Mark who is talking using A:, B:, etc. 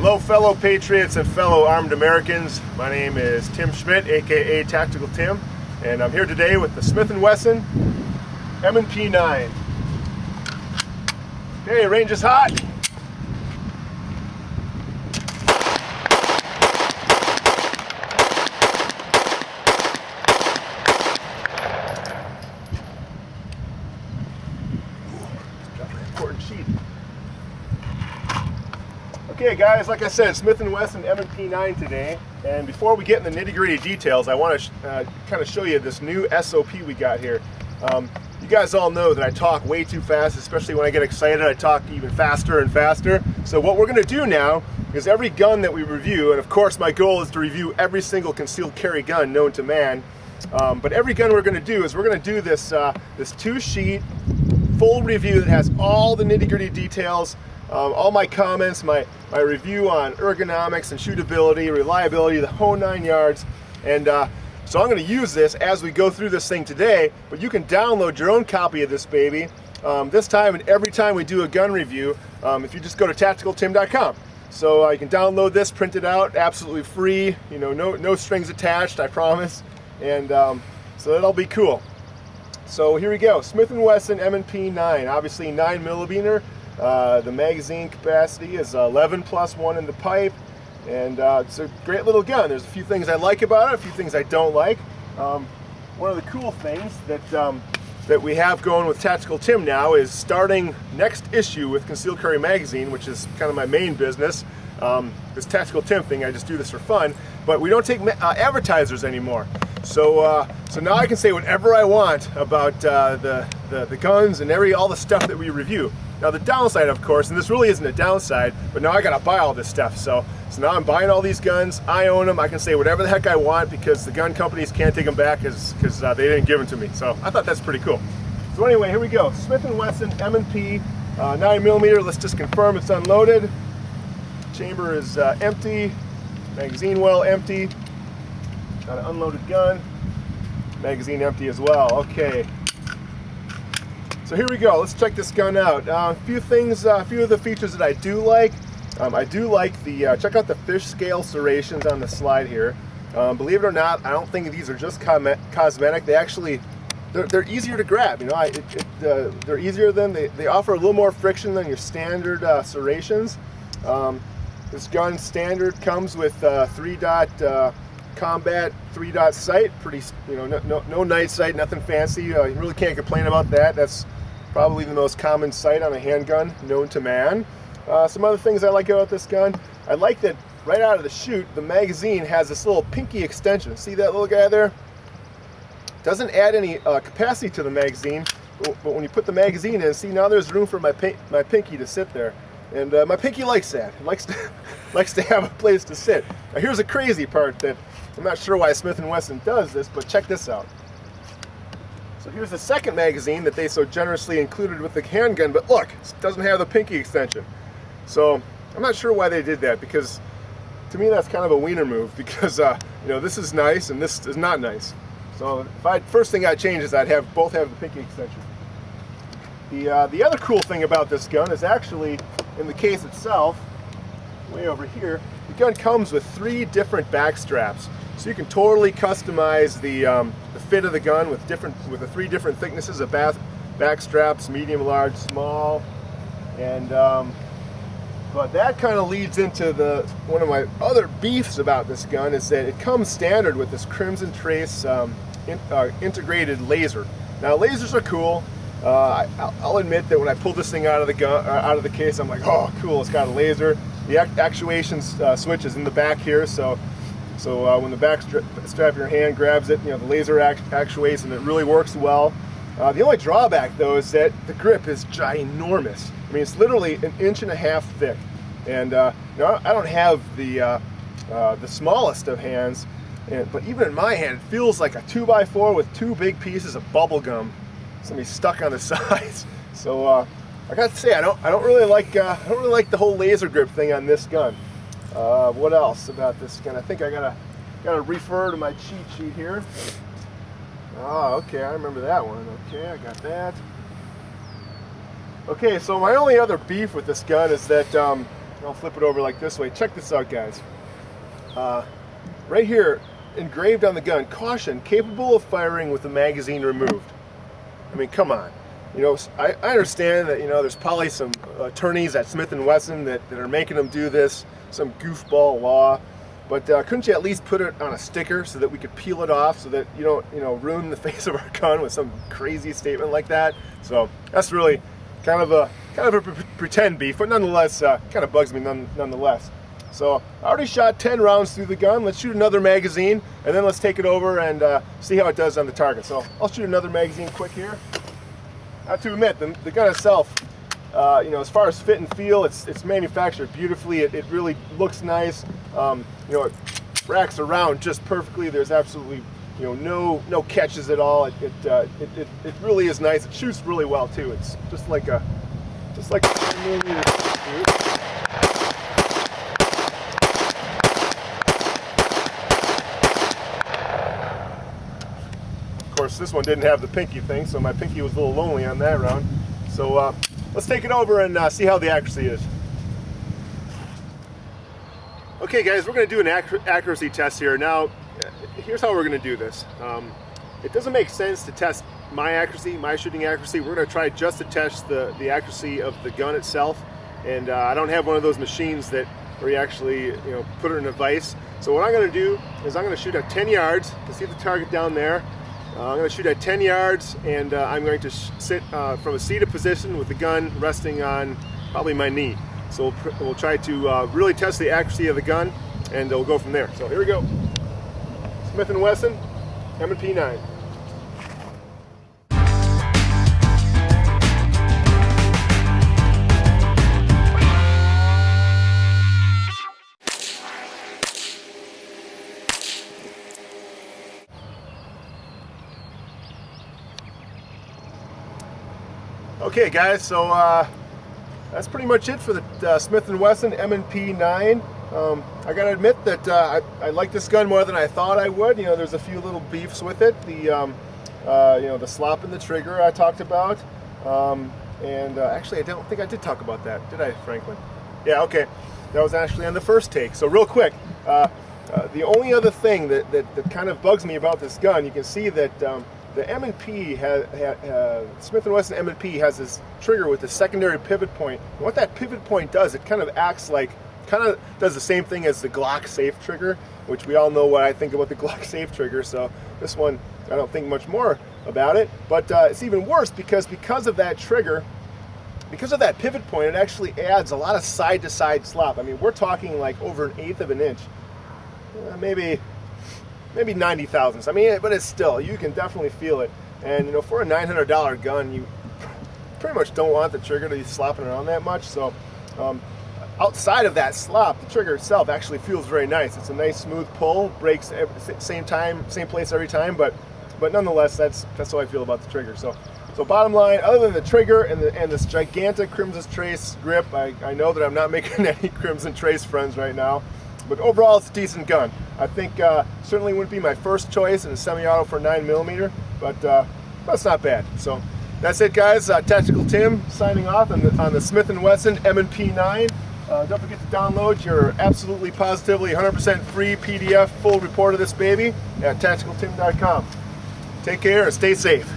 A: Hello fellow Patriots and fellow armed Americans. My name is Tim Schmidt, aka Tactical Tim, and I'm here today with the Smith & Wesson M&P 9. Okay, range is hot. Drop an important sheet. Okay guys, like I said, Smith & Wesson M&P 9 today, and before we get in the nitty-gritty details, I want to kind of show you this new SOP we got here. You guys all know that I talk way too fast, especially when I get excited. I talk even faster and faster. So what we're going to do now is every gun that we review, and of course my goal is to review every single concealed carry gun known to man, but every gun we're going to do is we're going to do this, this two-sheet full review that has all the nitty-gritty details, all my comments, my review on ergonomics and shootability, reliability, the whole 9 yards. And so I'm going to use this as we go through this thing today, but you can download your own copy of this baby this time and every time we do a gun review if you just go to tacticaltim.com. So you can download this, print it out, absolutely free, you know, no strings attached, I promise. And so that'll be cool. So here we go, Smith & Wesson M&P 9, obviously 9mm. The magazine capacity is 11 plus 1 in the pipe, and it's a great little gun. There's a few things I like about it, a few things I don't like. One of the cool things that we have going with Tactical Tim now is starting next issue with Concealed Carry Magazine, which is kind of my main business. This Tactical Tim thing, I just do this for fun, but we don't take advertisers anymore. So so now I can say whatever I want about the guns and all the stuff that we review. Now the downside, of course, and this really isn't a downside, but now I gotta buy all this stuff. So now I'm buying all these guns, I own them, I can say whatever the heck I want because the gun companies can't take them back because they didn't give them to me. So I thought that's pretty cool. So anyway, here we go. Smith & Wesson M&P 9mm, let's just confirm it's unloaded. Chamber is empty, magazine well empty. Got an unloaded gun, magazine empty as well. Okay. So here we go, let's check this gun out. A few of the features that I do like. I do like the, check out the fish scale serrations on the slide here. Believe it or not, I don't think these are just cosmetic. They actually, they're easier to grab. You know, they're easier than, they offer a little more friction than your standard serrations. This gun standard comes with 3-dot combat 3-dot sight. Pretty, you know, no night sight, nothing fancy. You really can't complain about that. That's probably the most common sight on a handgun known to man. Some other things I like about this gun, I like that right out of the chute, the magazine has this little pinky extension. See that little guy there? Doesn't add any capacity to the magazine, but when you put the magazine in, see now there's room for my pinky to sit there. And my pinky likes that. It likes to have a place to sit. Now here's a crazy part that I'm not sure why Smith & Wesson does this, but check this out. So here's the second magazine that they so generously included with the handgun, but look, it doesn't have the pinky extension. So I'm not sure why they did that, because to me that's kind of a wiener move, because you know, this is nice and this is not nice. So first thing I'd change is I'd both have the pinky extension. The other cool thing about this gun is actually in the case itself, way over here, the gun comes with 3 different back straps. So you can totally customize the fit of the gun with the 3 different thicknesses of back straps, medium, large, small, and but that kind of leads into one of my other beefs about this gun is that it comes standard with this Crimson Trace integrated laser. Now lasers are cool. I'll admit that when I pulled this thing out of the case, I'm like, oh, cool! It's got a laser. The actuation switch is in the back here, so when the back strap of your hand grabs it, you know, the laser actuates and it really works well. The only drawback though is that the grip is ginormous. I mean, it's literally 1.5 inches thick, and you know, I don't have the smallest of hands, but even in my hand, it feels like a 2x4 with 2 big pieces of bubble gum. Somebody stuck on the sides. So I got to say, I don't really like the whole laser grip thing on this gun. What else about this gun? I think I gotta refer to my cheat sheet here. Oh, okay, I remember that one. Okay, I got that. Okay, so my only other beef with this gun is that I'll flip it over like this way. Check this out, guys. Right here, engraved on the gun, caution, capable of firing with the magazine removed. I mean, come on. You know, I understand that, you know, there's probably some attorneys at Smith & Wesson that are making them do this, some goofball law, but couldn't you at least put it on a sticker so that we could peel it off so that you don't, you know, ruin the face of our gun with some crazy statement like that? So that's really kind of a pretend beef, but nonetheless, kind of bugs me nonetheless. So I already shot 10 rounds through the gun. Let's shoot another magazine, and then let's take it over and see how it does on the target. So I'll shoot another magazine quick here. I have to admit, the gun itself, you know, as far as fit and feel, it's manufactured beautifully. It really looks nice. You know, it racks around just perfectly. There's absolutely, you know, no catches at all. It really is nice. It shoots really well too. It's just like a 9mm. Of course, this one didn't have the pinky thing, so my pinky was a little lonely on that round. So let's take it over and see how the accuracy is. Okay, guys, we're going to do an accuracy test here. Now, here's how we're going to do this. It doesn't make sense to test my accuracy, my shooting accuracy. We're going to try just to test the accuracy of the gun itself. And I don't have one of those machines where you actually, you know, put it in a vise. So what I'm going to do is I'm going to shoot at 10 yards to see the target down there. I'm going to shoot at 10 yards, and I'm going to sit from a seated position with the gun resting on probably my knee. So we'll try to really test the accuracy of the gun, and we'll go from there. So here we go. Smith & Wesson M&P 9. Okay, guys, so that's pretty much it for the Smith & Wesson M&P 9. I gotta admit that I like this gun more than I thought I would. You know, there's a few little beefs with it. The you know, the slop in the trigger I talked about, and actually I don't think I did talk about that, did I, Franklin? Yeah, okay, that was actually on the first take. So real quick, the only other thing that kind of bugs me about this gun, you can see that the M&P Smith & Wesson M&P has this trigger with a secondary pivot point. And what that pivot point does, it kind of acts like, does the same thing as the Glock safe trigger, which we all know what I think about the Glock safe trigger. So this one, I don't think much more about it. But it's even worse because of that trigger, because of that pivot point, it actually adds a lot of side-to-side slop. I mean, we're talking like over 1/8 of an inch, maybe 90 thousandths. I mean, but it's still, you can definitely feel it. And you know, for a $900 gun, you pretty much don't want the trigger to be slopping around that much. So outside of that slop, the trigger itself actually feels very nice. It's a nice smooth pull, breaks same place every time. But nonetheless, that's how I feel about the trigger. So bottom line, other than the trigger and this gigantic Crimson Trace grip, I know that I'm not making any Crimson Trace friends right now. But overall, it's a decent gun. I think certainly wouldn't be my first choice in a semi-auto for 9mm, but that's not bad. So that's it, guys. Tactical Tim signing off on the Smith & Wesson M&P 9. Don't forget to download your absolutely positively 100% free PDF full report of this baby at tacticaltim.com. Take care and stay safe.